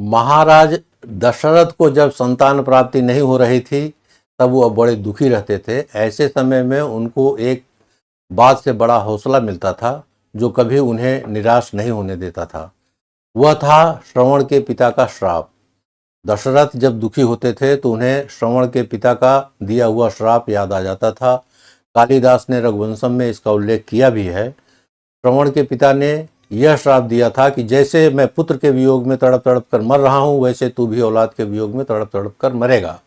महाराज दशरथ को जब संतान प्राप्ति नहीं हो रही थी तब वो बड़े दुखी रहते थे। ऐसे समय में उनको एक बात से बड़ा हौसला मिलता था जो कभी उन्हें निराश नहीं होने देता था। वह था श्रवण के पिता का श्राप। दशरथ जब दुखी होते थे तो उन्हें श्रवण के पिता का दिया हुआ श्राप याद आ जाता था। कालिदास ने रघुवंशम में इसका उल्लेख किया भी है। श्रवण के पिता ने यह श्राप दिया था कि जैसे मैं पुत्र के वियोग में तड़प तड़प कर मर रहा हूं, वैसे तू भी औलाद के वियोग में तड़प तड़प कर मरेगा।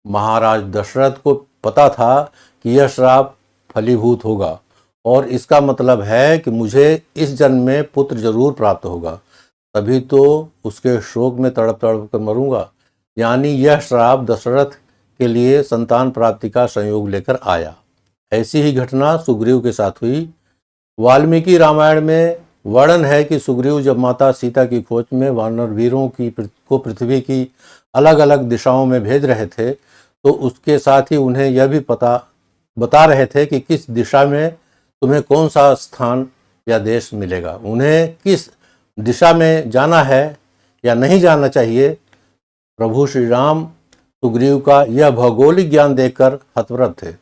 महाराज दशरथ को पता था कि यह श्राप फलीभूत होगा और इसका मतलब है कि मुझे इस जन्म में पुत्र जरूर प्राप्त होगा, तभी तो उसके शोक में तड़प तड़प कर मरूंगा। यानी यह श्राप दशरथ के लिए संतान प्राप्ति का संयोग लेकर आया। ऐसी ही घटना सुग्रीव के साथ हुई। वाल्मीकि रामायण में वर्णन है कि सुग्रीव जब माता सीता की खोज में वानर वीरों को पृथ्वी की अलग अलग दिशाओं में भेज रहे थे तो उसके साथ ही उन्हें यह भी बता रहे थे कि किस दिशा में तुम्हें कौन सा स्थान या देश मिलेगा, उन्हें किस दिशा में जाना है या नहीं जाना चाहिए। प्रभु श्री राम सुग्रीव का यह भौगोलिक ज्ञान देखकर हतप्रभ थे।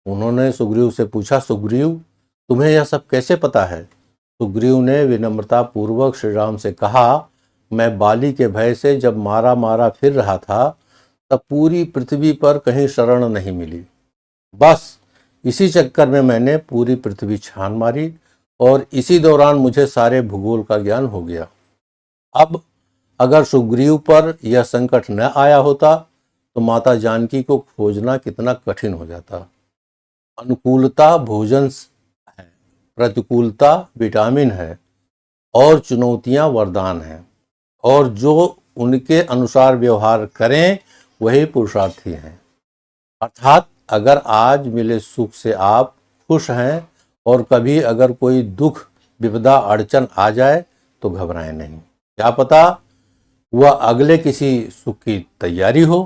उन्होंने सुग्रीव से पूछा, सुग्रीव तुम्हें यह सब कैसे पता है? सुग्रीव ने विनम्रता पूर्वक श्री राम से कहा, मैं बाली के भय से जब मारा मारा फिर रहा था तब पूरी पृथ्वी पर कहीं शरण नहीं मिली। बस इसी चक्कर में मैंने पूरी पृथ्वी छान मारी और इसी दौरान मुझे सारे भूगोल का ज्ञान हो गया। अब अगर सुग्रीव पर यह संकट न आया होता तो माता जानकी को खोजना कितना कठिन हो जाता। अनुकूलता भोजन है, प्रतिकूलता विटामिन है और चुनौतियां वरदान हैं, और जो उनके अनुसार व्यवहार करें वही पुरुषार्थी हैं। अर्थात अगर आज मिले सुख से आप खुश हैं और कभी अगर कोई दुख विपदा अड़चन आ जाए तो घबराएं नहीं, क्या पता वह अगले किसी सुख की तैयारी हो।